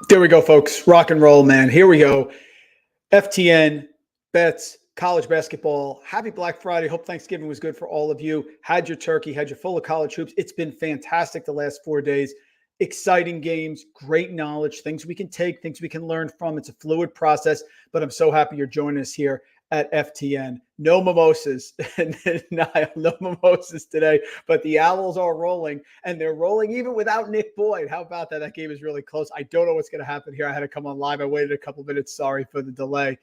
There we go, folks. Rock and roll, man. Here we go. FTN bets, college basketball. Happy Black Friday. Hope Thanksgiving was good for all of you. Had your turkey, had your full of college hoops. It's been fantastic the last 4 days. Exciting games, great knowledge, things we can take, things we can learn from. It's a fluid process, but I'm so happy you're joining us here at FTN. No mimosas, no mimosas today, but the Owls are rolling, and they're rolling even without Nick Boyd. How about that? That game is really close. I don't know what's going to happen here. I had to come on live. I waited a couple minutes. Sorry for the delay.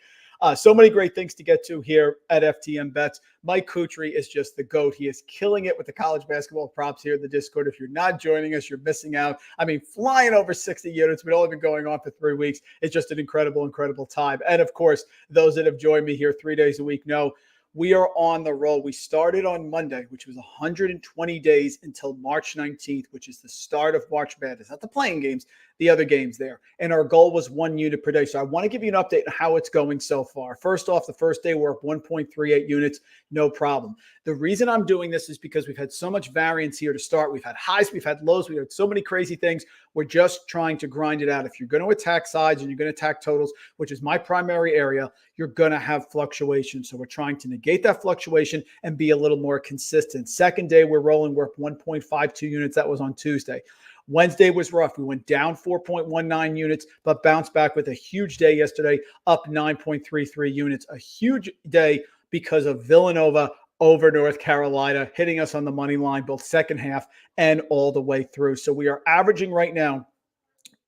So many great things to get to here at FTN Bets. Mike Kutry is just the GOAT. He is killing it with the college basketball props here in the Discord. If you're not joining us, you're missing out. I mean, flying over 60 units. We've only been going on for 3 weeks. It's just an incredible, incredible time. And, of course, those that have joined me here 3 days a week know we are on the roll. We started on Monday, which was 120 days until March 19th, which is the start of March Madness. Not the playing games, the other games there. And our goal was 1 unit per day. So I want to give you an update on how it's going so far. First off, the first day we're up 1.38 units, no problem. The reason I'm doing this is because we've had so much variance here to start. We've had highs, we've had lows, we've had so many crazy things. We're just trying to grind it out. If you're going to attack sides and you're going to attack totals, which is my primary area, you're going to have fluctuation. So we're trying to negate that fluctuation and be a little more consistent. Second day we're rolling, we're up 1.52 units. That was on Tuesday. Wednesday was rough. We went down 4.19 units, but bounced back with a huge day yesterday, up 9.33 units. A huge day because of Villanova over North Carolina, hitting us on the money line, both second half and all the way through. So we are averaging right now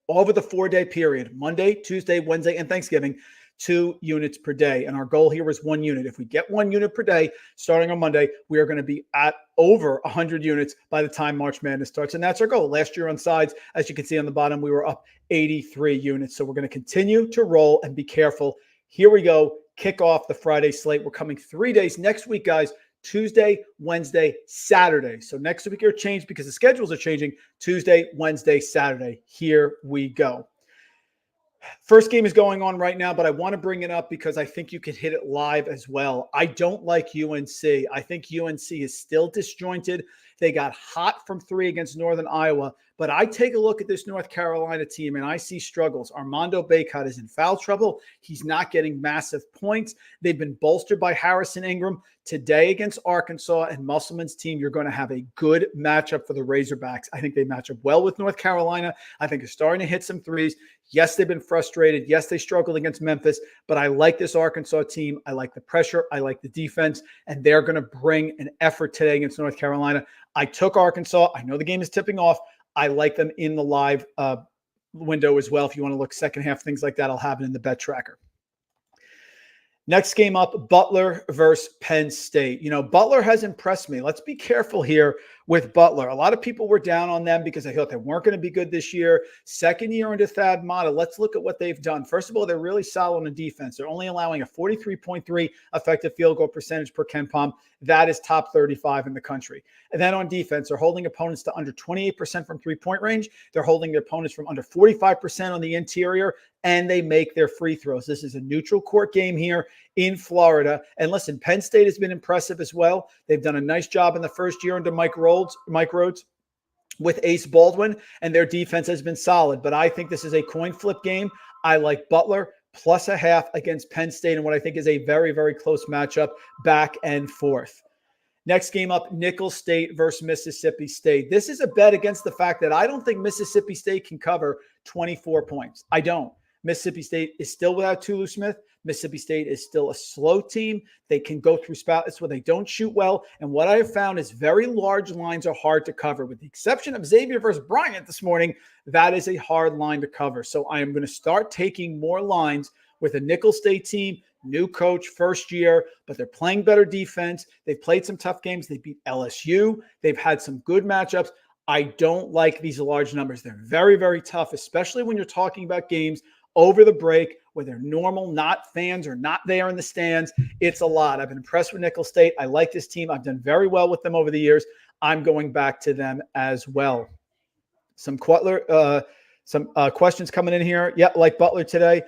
over the 4-day period, Monday, Tuesday, Wednesday, and Thanksgiving, 2 units per day. And our goal here is 1 unit. If we get 1 unit per day, starting on Monday, we are going to be at over 100 units by the time March Madness starts. And that's our goal. Last year on sides, as you can see on the bottom, we were up 83 units. So we're going to continue to roll and be careful. Here we go. Kick off the Friday slate. We're coming 3 days next week, guys. Tuesday, Wednesday, Saturday. So next week are changed because the schedules are changing. Tuesday, Wednesday, Saturday. Here we go. First game is going on right now, but I want to bring it up because I think you can hit it live as well. I don't like UNC. I think UNC is still disjointed. They got hot from 3 against Northern Iowa, but I take a look at this North Carolina team and I see struggles. Armando Bacot is in foul trouble. He's not getting massive points. They've been bolstered by Harrison Ingram. Today against Arkansas and Musselman's team, you're going to have a good matchup for the Razorbacks. I think they match up well with North Carolina. I think they're starting to hit some threes. Yes, they've been frustrated. Yes, they struggled against Memphis, but I like this Arkansas team. I like the pressure. I like the defense, and they're going to bring an effort today against North Carolina. I took Arkansas. I know the game is tipping off. I like them in the live window as well. If you want to look second half, things like that, I'll have it in the bet tracker. Next game up, Butler versus Penn State. You know, Butler has impressed me. Let's be careful here with Butler. A lot of people were down on them because they thought they weren't going to be good this year. Second year under Thad Matta. Let's look at what they've done. First of all, they're really solid on defense. They're only allowing a 43.3 effective field goal percentage per KenPom. That is top 35 in the country. And then on defense, they're holding opponents to under 28% from three-point range. They're holding their opponents from under 45% on the interior, and they make their free throws. This is a neutral court game here in Florida. And listen, Penn State has been impressive as well. They've done a nice job in the first year under Mike Rhodes with Ace Baldwin, and their defense has been solid. But I think this is a coin flip game. I like Butler plus a half against Penn State in what I think is a very, very close matchup back and forth. Next game up, Nicholls State versus Mississippi State. This is a bet against the fact that I don't think Mississippi State can cover 24 points. I don't. Mississippi State is still without Tulu Smith. Mississippi State is still a slow team. They can go through spouts where they don't shoot well. And what I have found is very large lines are hard to cover. With the exception of Xavier versus Bryant this morning, that is a hard line to cover. So I am going to start taking more lines with a Nicholls State team, new coach, first year, but they're playing better defense. They've played some tough games. They beat LSU. They've had some good matchups. I don't like these large numbers. They're very, very tough, especially when you're talking about games over the break where they're normal, not fans or not there in the stands. It's a lot. I've been impressed with Nicholls State. I like this team. I've done very well with them over the years. I'm going back to them as well. Some questions coming in here. Yeah, like Butler today.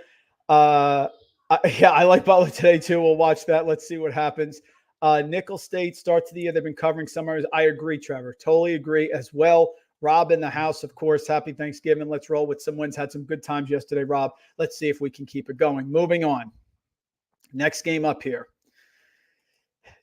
I like Butler today too. We'll watch that. Let's see what happens. Nicholls State start to the year. They've been covering summers. I agree, Trevor. Totally agree as well. Rob in the house, of course. Happy Thanksgiving. Let's roll with some wins. Had some good times yesterday, Rob. Let's see if we can keep it going. Moving on. Next game up here.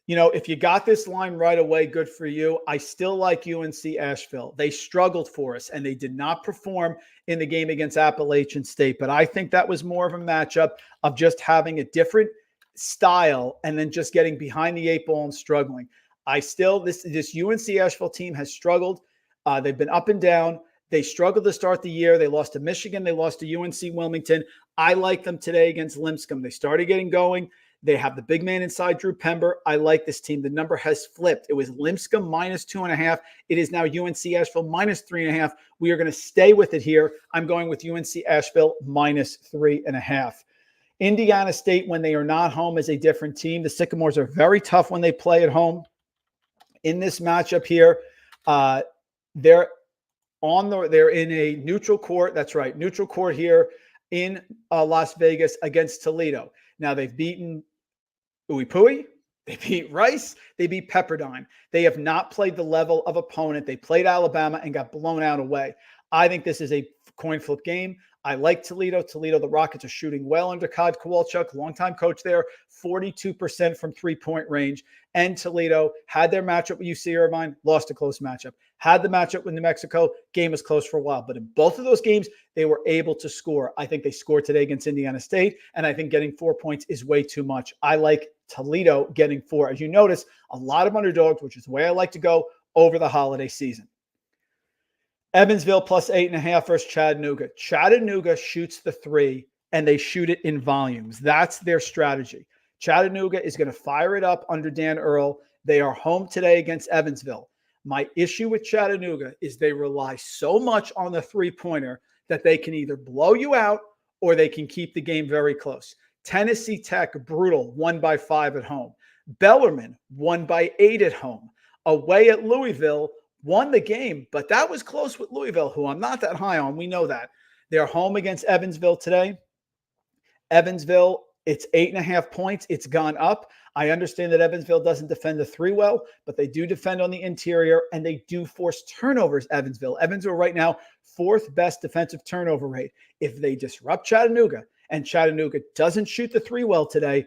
If you got this line right away, good for you. I still like UNC Asheville. They struggled for us, and they did not perform in the game against Appalachian State. But I think that was more of a matchup of just having a different style and then just getting behind the eight ball and struggling. This UNC Asheville team has struggled. They've been up and down. They struggled to start the year. They lost to Michigan. They lost to UNC Wilmington. I like them today against Lipscomb. They started getting going. They have the big man inside, Drew Pember. I like this team. The number has flipped. It was Lipscomb -2.5. It is now UNC Asheville -3.5. We are going to stay with it here. I'm going with UNC Asheville -3.5. Indiana State, when they are not home, is a different team. The Sycamores are very tough when they play at home. In this matchup here, they're in a neutral court. That's right, neutral court here in Las Vegas against Toledo. Now, they've beaten Uipui, they beat Rice, they beat Pepperdine. They have not played the level of opponent. They played Alabama and got blown out away. I think this is a coin flip game. I like Toledo. The Rockets are shooting well under Todd Kowalczyk, longtime coach there, 42% from three-point range. And Toledo had their matchup with UC Irvine, lost a close matchup. Had the matchup with New Mexico, game was close for a while. But in both of those games, they were able to score. I think they scored today against Indiana State, and I think getting 4 points is way too much. I like Toledo getting 4. As you notice, a lot of underdogs, which is the way I like to go over the holiday season. Evansville +8.5 versus Chattanooga. Chattanooga shoots the three, and they shoot it in volumes. That's their strategy. Chattanooga is going to fire it up under Dan Earl. They are home today against Evansville. My issue with Chattanooga is they rely so much on the three-pointer that they can either blow you out or they can keep the game very close. Tennessee Tech, brutal, won by 5 at home. Bellarmine, won by 8 at home. Away at Louisville, won the game, but that was close with Louisville, who I'm not that high on. We know that. They're home against Evansville today. Evansville, it's 8.5 points. It's gone up. I understand that Evansville doesn't defend the three well, but they do defend on the interior, and they do force turnovers, Evansville. Evansville right now, 4th best defensive turnover rate. If they disrupt Chattanooga and Chattanooga doesn't shoot the three well today,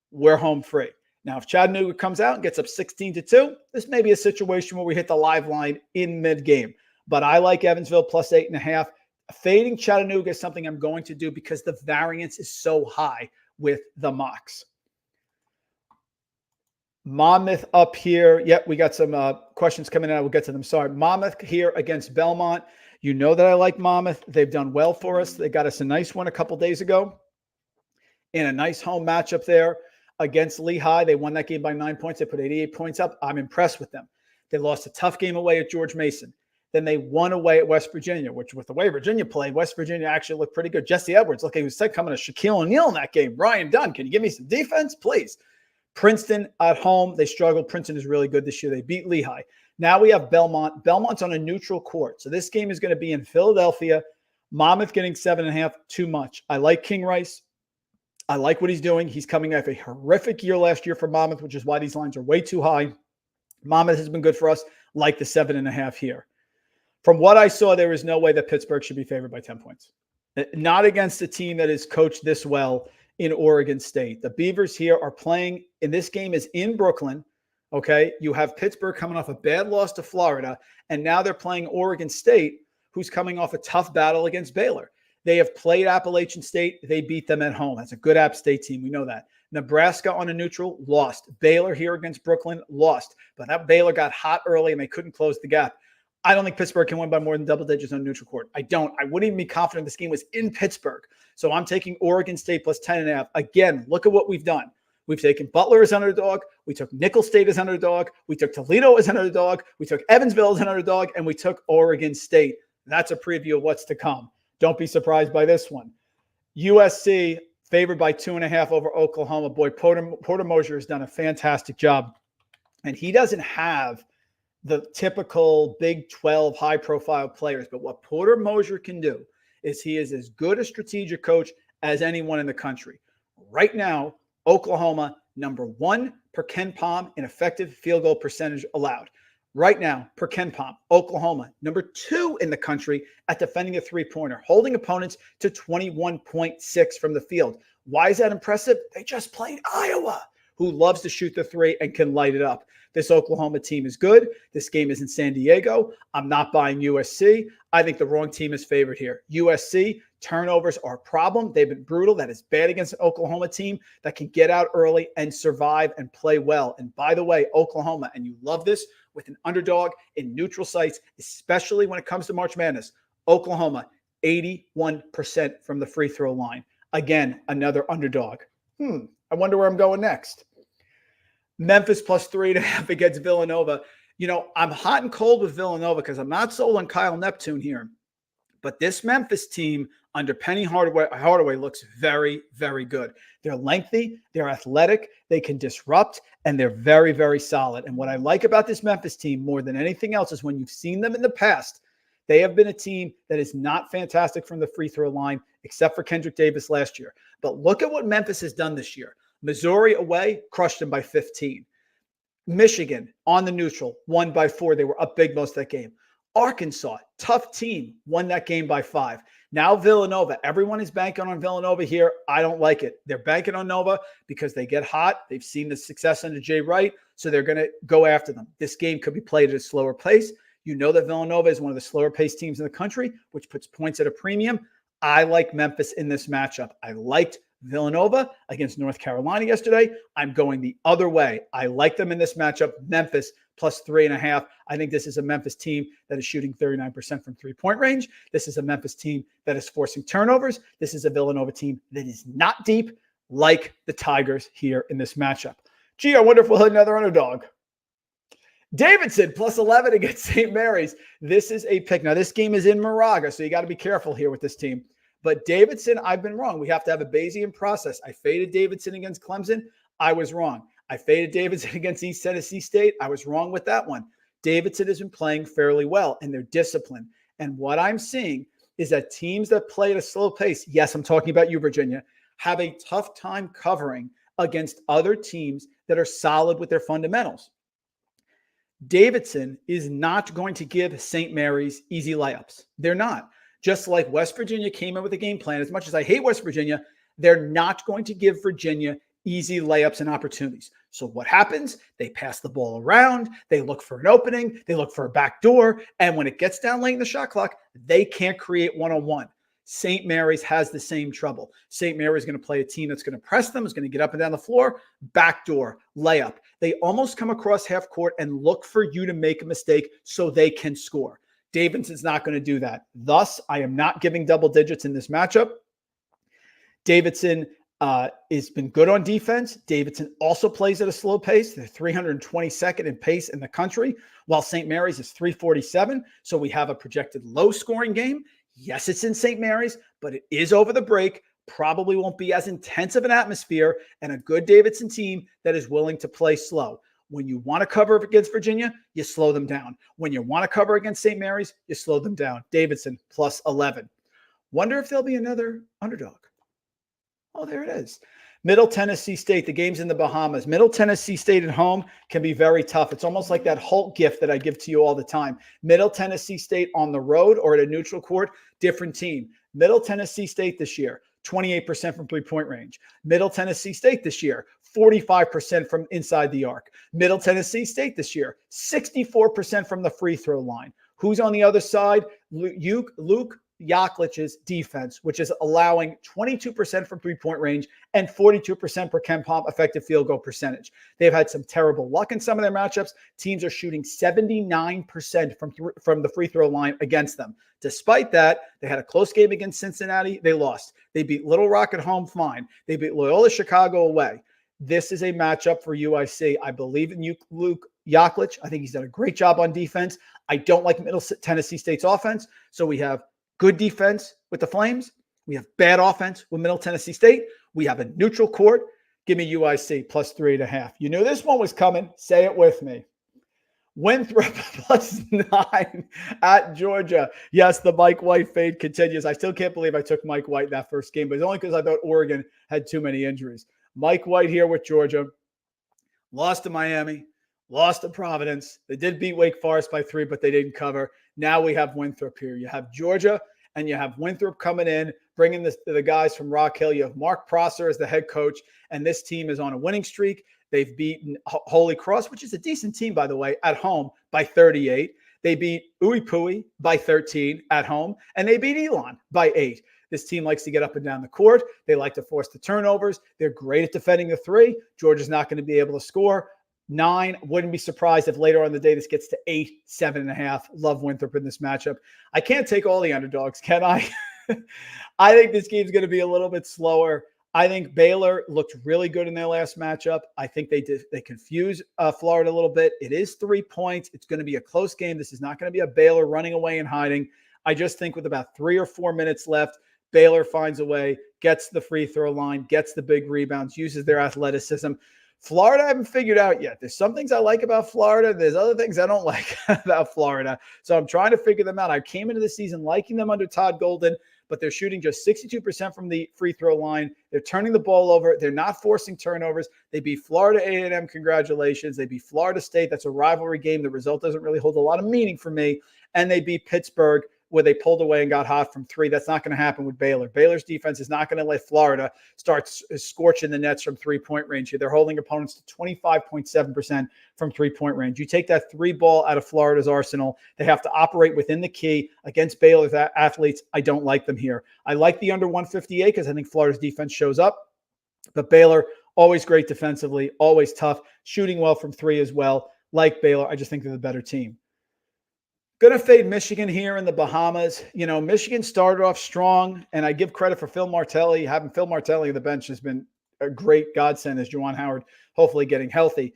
we're home free. Now, if Chattanooga comes out and gets up 16-2, this may be a situation where we hit the live line in mid-game. But I like Evansville +8.5. Fading Chattanooga is something I'm going to do because the variance is so high with the mocks. Monmouth up here. Yep, we got some questions coming in. I will get to them. Sorry. Monmouth here against Belmont. You know that I like Monmouth. They've done well for us. They got us a nice one a couple days ago in a nice home matchup there against Lehigh. They won that game by 9 points. They put 88 points up. I'm impressed with them. They lost a tough game away at George Mason. Then they won away at West Virginia, which with the way Virginia played, West Virginia actually looked pretty good. Jesse Edwards, look, he was coming to Shaquille O'Neal in that game. Ryan Dunn, can you give me some defense, please? Princeton at home, they struggled. Princeton is really good this year. They beat Lehigh. Now we have Belmont. Belmont's on a neutral court. So this game is going to be in Philadelphia. Monmouth getting 7.5, too much. I like King Rice. I like what he's doing. He's coming off a horrific year last year for Monmouth, which is why these lines are way too high. Monmouth has been good for us, like the 7.5 here. From what I saw, there is no way that Pittsburgh should be favored by 10 points. Not against a team that is coached this well in Oregon State. The Beavers here are playing, and this game is in Brooklyn, okay? You have Pittsburgh coming off a bad loss to Florida, and now they're playing Oregon State, who's coming off a tough battle against Baylor. They have played Appalachian State. They beat them at home. That's a good App State team. We know that. Nebraska on a neutral, lost. Baylor here against Brooklyn, lost. But that Baylor got hot early, and they couldn't close the gap. I don't think Pittsburgh can win by more than double digits on neutral court. I don't. I wouldn't even be confident this game was in Pittsburgh. So I'm taking Oregon State +10.5. Again, look at what we've done. We've taken Butler as underdog. We took Nicholls State as underdog. We took Toledo as an underdog. We took Evansville as an underdog. And we took Oregon State. That's a preview of what's to come. Don't be surprised by this one. USC favored by 2.5 over Oklahoma. Boy, Porter Moser has done a fantastic job. And he doesn't have the typical Big 12 high-profile players. But what Porter Moser can do is he is as good a strategic coach as anyone in the country. Right now, Oklahoma, #1 per Ken Pom in effective field goal percentage allowed. Right now, per Ken Pom, Oklahoma, number 2 in the country at defending a three-pointer, holding opponents to 21.6 from the field. Why is that impressive? They just played Iowa, who loves to shoot the three and can light it up. This Oklahoma team is good. This game is in San Diego. I'm not buying USC. I think the wrong team is favored here. USC, turnovers are a problem. They've been brutal. That is bad against an Oklahoma team that can get out early and survive and play well. And by the way, Oklahoma, and you love this, with an underdog in neutral sites, especially when it comes to March Madness, Oklahoma, 81% from the free throw line. Again, another underdog. I wonder where I'm going next. Memphis plus 3.5 against Villanova. You know, I'm hot and cold with Villanova because I'm not sold on Kyle Neptune here. But this Memphis team under Penny Hardaway looks very, very good. They're lengthy, they're athletic, they can disrupt, and they're very, very solid. And what I like about this Memphis team more than anything else is when you've seen them in the past, they have been a team that is not fantastic from the free throw line, except for Kendrick Davis last year. But look at what Memphis has done this year. Missouri away, crushed them by 15. Michigan on the neutral, won by 4. They were up big most of that game. Arkansas, tough team, won that game by 5. Now Villanova, everyone is banking on Villanova here. I don't like it. They're banking on Nova because they get hot. They've seen the success under Jay Wright, so they're going to go after them. This game could be played at a slower pace. You know that Villanova is one of the slower paced teams in the country, which puts points at a premium. I like Memphis in this matchup. I liked Villanova against North Carolina yesterday. I'm going the other way. I like them in this matchup. Memphis plus 3.5. I think this is a Memphis team that is shooting 39% from three-point range. This is a Memphis team that is forcing turnovers. This is a Villanova team that is not deep like the Tigers here in this matchup. Gee, I wonder if we'll hit another underdog. Davidson plus 11 against St. Mary's. This is a pick. Now, this game is in Moraga, so you got to be careful here with this team. But Davidson, I've been wrong. We have to have a Bayesian process. I faded Davidson against Clemson. I was wrong. I faded Davidson against East Tennessee State. I was wrong with that one. Davidson has been playing fairly well, and they're disciplined. And what I'm seeing is that teams that play at a slow pace, yes, I'm talking about you, Virginia, have a tough time covering against other teams that are solid with their fundamentals. Davidson is not going to give St. Mary's easy layups. They're not. Just like West Virginia came in with a game plan. As much as I hate West Virginia, they're not going to give Virginia easy layups and opportunities. So what happens? They pass the ball around. They look for an opening. They look for a back door. And when it gets down late in the shot clock, they can't create one-on-one. St. Mary's has the same trouble. St. Mary's going to play a team that's going to press them, is going to get up and down the floor, backdoor, layup. They almost come across half court and look for you to make a mistake so they can score. Davidson's not going to do that. Thus, I am not giving double digits in this matchup. Davidson has been good on defense. Davidson also plays at a slow pace. They're 322nd in pace in the country, while St. Mary's is 347. So we have a projected low-scoring game. Yes, it's in St. Mary's, but it is over the break. Probably won't be as intense of an atmosphere, and a good Davidson team that is willing to play slow. When you want to cover against Virginia, you slow them down. When you want to cover against St. Mary's, you slow them down. Davidson plus 11. Wonder if there'll be another underdog. Oh, there it is. Middle Tennessee State. The game's in the Bahamas. Middle Tennessee State at home can be very tough. It's almost like that Hulk gift that I give to you all the time. Middle Tennessee State on the road or at a neutral court, different team. Middle Tennessee State this year, 28% from three-point range. Middle Tennessee State this year, 45% from inside the arc. Middle Tennessee State this year, 64% from the free throw line. Who's on the other side? Luke Yaklich's defense, which is allowing 22% from three-point range and 42% per Ken Pom effective field goal percentage. They've had some terrible luck in some of their matchups. Teams are shooting 79% from the free throw line against them. Despite that, they had a close game against Cincinnati. They lost. They beat Little Rock at home, fine. They beat Loyola Chicago away. This is a matchup for UIC. I believe in Luke Yaklich. I think he's done a great job on defense. I don't like Middle Tennessee State's offense. So we have good defense with the Flames. We have bad offense with Middle Tennessee State. We have a neutral court. Give me UIC plus 3.5. You knew this one was coming. Say it with me. Winthrop plus 9 at Georgia. Yes, the Mike White fade continues. I still can't believe I took Mike White in that first game, but it's only because I thought Oregon had too many injuries. Mike White here with Georgia. Lost to Miami. lost to Providence. They did beat Wake Forest by 3, but they didn't cover. Now we have Winthrop here. You have Georgia and you have Winthrop coming in, bringing the guys from Rock Hill. You have Mark Prosser as the head coach, and this team is on a winning streak. They've beaten Holy Cross, which is a decent team, by the way, at home by 38. They beat Uipui by 13 at home, and they beat Elon by 8. This team likes to get up and down the court. They like to force the turnovers. They're great at defending the 3. Georgia's not going to be able to score. 9, wouldn't be surprised if later on in the day this gets to 8, 7.5. Love Winthrop in this matchup. I can't take all the underdogs, can I? I think this game's going to be a little bit slower. I think Baylor looked really good in their last matchup. I think they confused Florida a little bit. It is 3 points. It's going to be a close game. This is not going to be a Baylor running away and hiding. I just think with about 3 or 4 minutes left, Baylor finds a way, gets the free throw line, gets the big rebounds, uses their athleticism. Florida I haven't figured out yet. There's some things I like about Florida. There's other things I don't like about Florida. So I'm trying to figure them out. I came into the season liking them under Todd Golden, but they're shooting just 62% from the free throw line. They're turning the ball over. They're not forcing turnovers. They beat Florida A&M. Congratulations. They beat Florida State. That's a rivalry game. The result doesn't really hold a lot of meaning for me. And they beat Pittsburgh, where they pulled away and got hot from 3. That's not going to happen with Baylor. Baylor's defense is not going to let Florida start scorching the nets from 3-point range here. They're holding opponents to 25.7% from 3-point range. You take that 3 ball out of Florida's arsenal. They have to operate within the key against Baylor's athletes. I don't like them here. I like the under 158 because I think Florida's defense shows up. But Baylor, always great defensively, always tough, shooting well from 3 as well. Like Baylor, I just think they're the better team. Going to fade Michigan here in the Bahamas. You know, Michigan started off strong, and I give credit for Phil Martelli. Having Phil Martelli on the bench has been a great godsend as Juwan Howard hopefully getting healthy.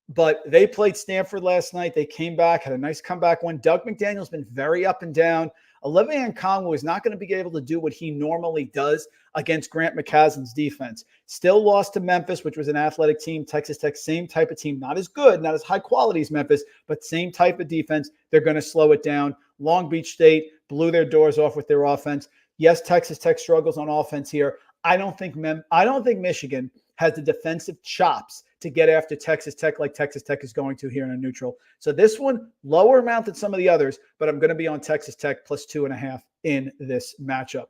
But they played Stanford last night. They came back, had a nice comeback win. Doug McDaniel's been very up and down. Olivier Nkongwu is not going to be able to do what he normally does against Grant McCaslin's defense. Still lost to Memphis, which was an athletic team. Texas Tech, same type of team. Not as good, not as high quality as Memphis, but same type of defense. They're going to slow it down. Long Beach State blew their doors off with their offense. Yes, Texas Tech struggles on offense here. I don't think Michigan has the defensive chops to get after Texas Tech like Texas Tech is going to here in a neutral. So this one, lower amount than some of the others, but I'm going to be on Texas Tech plus 2.5 in this matchup.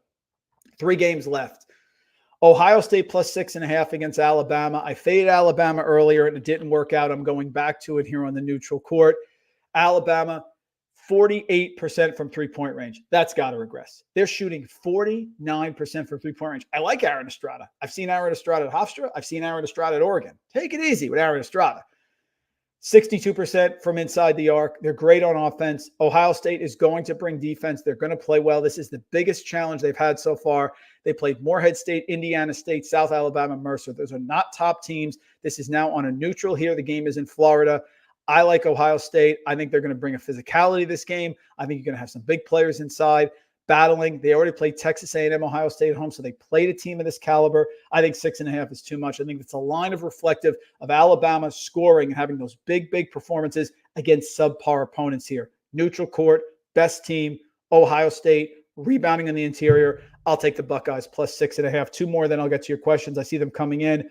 3 games left. Ohio State plus 6.5 against Alabama. I faded Alabama earlier and it didn't work out. I'm going back to it here on the neutral court. Alabama, 48% from 3-point range. That's got to regress. They're shooting 49% from 3-point range. I like Aaron Estrada. I've seen Aaron Estrada at Hofstra. I've seen Aaron Estrada at Oregon. Take it easy with Aaron Estrada. 62% from inside the arc. They're great on offense. Ohio State is going to bring defense. They're going to play well. This is the biggest challenge they've had so far. They played Morehead State, Indiana State, South Alabama, Mercer. Those are not top teams. This is now on a neutral here. The game is in Florida. I like Ohio State. I think they're going to bring a physicality to this game. I think you're going to have some big players inside battling. They already played Texas A&M, Ohio State at home, so they played a team of this caliber. I think 6.5 is too much. I think it's a line of reflective of Alabama scoring and having those big, big performances against subpar opponents here. Neutral court, best team, Ohio State, rebounding in the interior. I'll take the Buckeyes plus 6.5. 2 more, then I'll get to your questions. I see them coming in.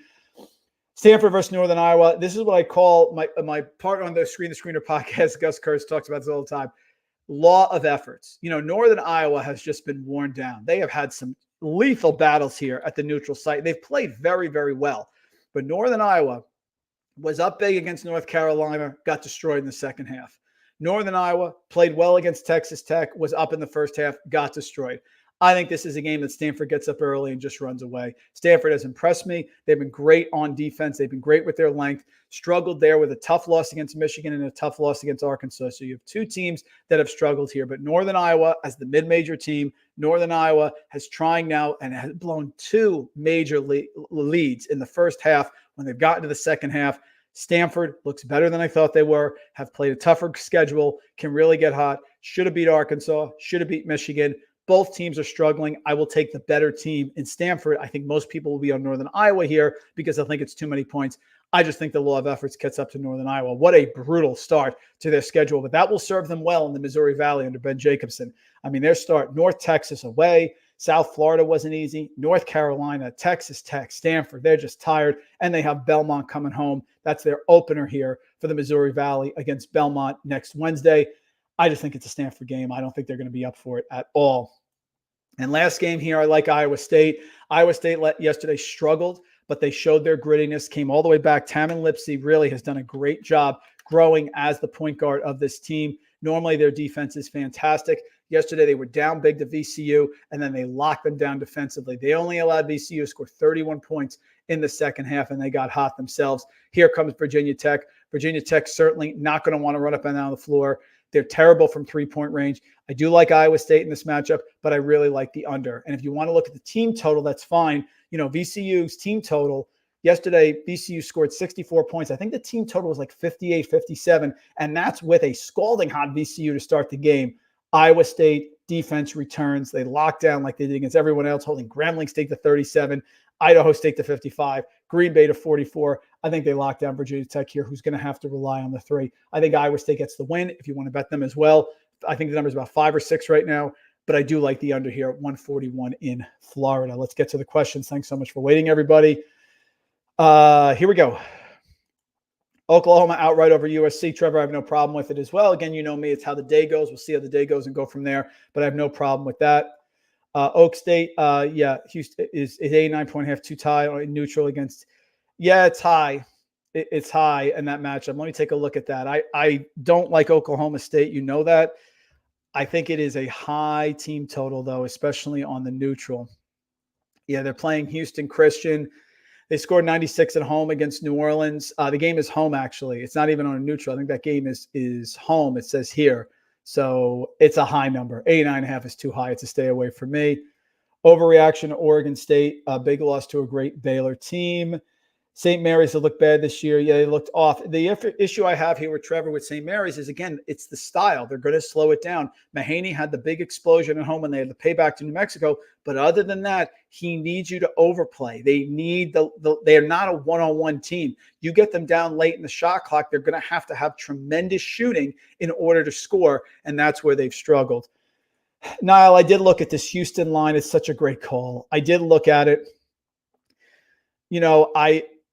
Stanford versus Northern Iowa. This is what I call my partner on the Screener podcast. Gus Kurtz talks about this all the time. Law of efforts. You know, Northern Iowa has just been worn down. They have had some lethal battles here at the neutral site. They've played very, very well. But Northern Iowa was up big against North Carolina, got destroyed in the second half. Northern Iowa played well against Texas Tech, was up in the first half, got destroyed. I think this is a game that Stanford gets up early and just runs away. Stanford has impressed me. They've been great on defense. They've been great with their length. Struggled there with a tough loss against Michigan and a tough loss against Arkansas. So you have 2 teams that have struggled here. But Northern Iowa, as the mid-major team, Northern Iowa has trying now and has blown 2 major leads in the first half. When they've gotten to the second half, Stanford looks better than I thought they were, have played a tougher schedule, can really get hot, should have beat Arkansas, should have beat Michigan. Both teams are struggling. I will take the better team in Stanford. I think most people will be on Northern Iowa here because I think it's too many points. I just think the law of efforts gets up to Northern Iowa. What a brutal start to their schedule, but that will serve them well in the Missouri Valley under Ben Jacobson. I mean, their start, North Texas away, South Florida wasn't easy. North Carolina, Texas Tech, Stanford, they're just tired. And they have Belmont coming home. That's their opener here for the Missouri Valley against Belmont next Wednesday. I just think it's a Stanford game. I don't think they're going to be up for it at all. And last game here, I like Iowa State. Iowa State yesterday struggled, but they showed their grittiness, came all the way back. Tamin Lipsey really has done a great job growing as the point guard of this team. Normally, their defense is fantastic. Yesterday, they were down big to VCU, and then they locked them down defensively. They only allowed VCU to score 31 points in the second half, and they got hot themselves. Here comes Virginia Tech. Virginia Tech certainly not going to want to run up and down the floor. They're terrible from three-point range. I do like Iowa State in this matchup, but I really like the under. And if you want to look at the team total, that's fine. You know, VCU's team total, yesterday, VCU scored 64 points. I think the team total was like 58, 57, and that's with a scalding hot VCU to start the game. Iowa State defense returns. They lock down like they did against everyone else, holding Grambling State to 37, Idaho State to 55, Green Bay to 44. I think they lock down Virginia Tech here, who's going to have to rely on the three. I think Iowa State gets the win if you want to bet them as well. I think the number is about 5 or 6 right now, but I do like the under here at 141 in Florida. Let's get to the questions. Thanks so much for waiting, everybody. Here we go. Oklahoma outright over USC. Trevor, I have no problem with it as well. Again, you know me. It's how the day goes. We'll see how the day goes and go from there, but I have no problem with that. Oak State, Houston is 89.5 too tie or neutral against. Yeah, it's high. It's high in that matchup. Let me take a look at that. I don't like Oklahoma State. You know that. I think it is a high team total, though, especially on the neutral. Yeah, they're playing Houston Christian. They scored 96 at home against New Orleans. The game is home, actually. It's not even on a neutral. I think that game is home. It says here. So it's a high number. 89.5 is too high. It's a stay away for me. Overreaction to Oregon State. A big loss to a great Baylor team. St. Mary's have looked bad this year. Yeah, they looked off. The issue I have here with Trevor with St. Mary's is, again, it's the style. They're going to slow it down. Mahaney had the big explosion at home when they had to pay back to New Mexico. But other than that, he needs you to overplay. They need they are not a one-on-one team. You get them down late in the shot clock, they're going to have tremendous shooting in order to score, and that's where they've struggled. Niall, I did look at this Houston line. It's such a great call. I did look at it. You know,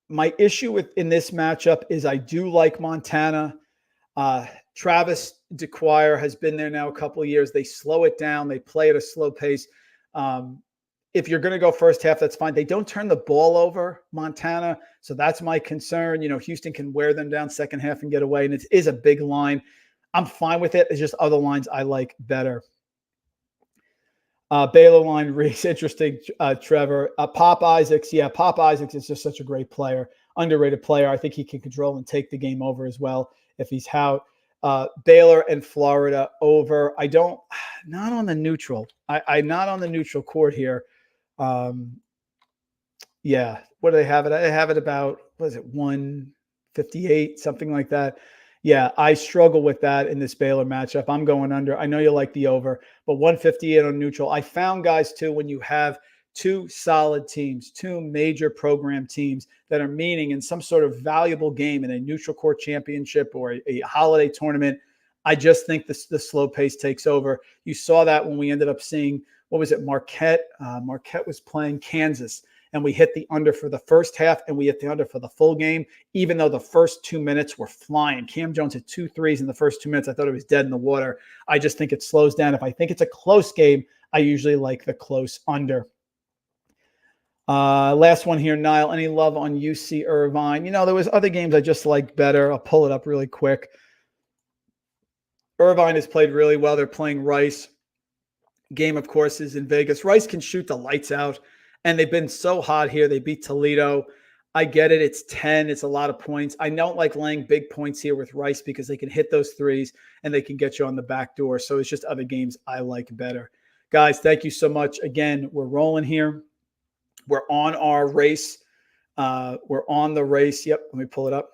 my issue in this matchup is I do like Montana. Travis DeQuire has been there now a couple of years. They slow it down. They play at a slow pace. If you're going to go first half, that's fine. They don't turn the ball over, Montana. So that's my concern. You know, Houston can wear them down second half and get away. And it is a big line. I'm fine with it. It's just other lines I like better. Baylor line reads interesting, Trevor. Pop Isaacs. Yeah, Pop Isaacs is just such a great player, underrated player. I think he can control and take the game over as well if he's out. Baylor and Florida over. Not on the neutral. I'm not on the neutral court here. Yeah, what do they have it? I have it about, what is it, 158, something like that. Yeah, I struggle with that in this Baylor matchup. I'm going under. I know you like the over, but 158 on neutral. I found, guys, too, when you have two solid teams, two major program teams that are meeting in some sort of valuable game in a neutral court championship or a holiday tournament, I just think the slow pace takes over. You saw that when we ended up seeing, what was it, Marquette? Marquette was playing Kansas, and we hit the under for the first half, and we hit the under for the full game, even though the first 2 minutes were flying. Cam Jones hit 2 threes in the first 2 minutes. I thought it was dead in the water. I just think it slows down. If I think it's a close game, I usually like the close under. Last one here, Niall. Any love on UC Irvine? You know, there was other games I just liked better. I'll pull it up really quick. Irvine has played really well. They're playing Rice. Game, of course, is in Vegas. Rice can shoot the lights out, and they've been so hot here. They beat Toledo. I get it. It's 10. It's a lot of points. I don't like laying big points here with Rice because they can hit those threes, and they can get you on the back door. So it's just other games I like better. Guys, thank you so much. Again, we're rolling here. We're on our race. We're on the race. Yep, let me pull it up.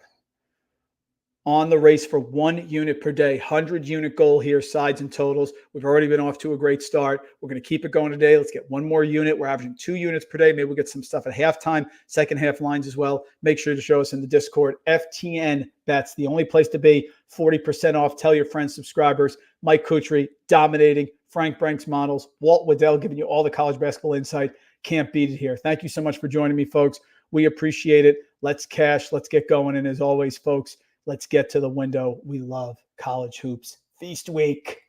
On the race for 1 unit per day, 100-unit goal here, sides and totals. We've already been off to a great start. We're going to keep it going today. Let's get 1 more unit. We're averaging 2 units per day. Maybe we'll get some stuff at halftime, second half lines as well. Make sure to show us in the Discord. FTN Bets, the only place to be. 40% off. Tell your friends, subscribers. Mike Kutry, dominating Frank Branks models, Walt Waddell giving you all the college basketball insight. Can't beat it here. Thank you so much for joining me, folks. We appreciate it. Let's cash. Let's get going. And as always, folks, let's get to the window. We love college hoops. Feast week.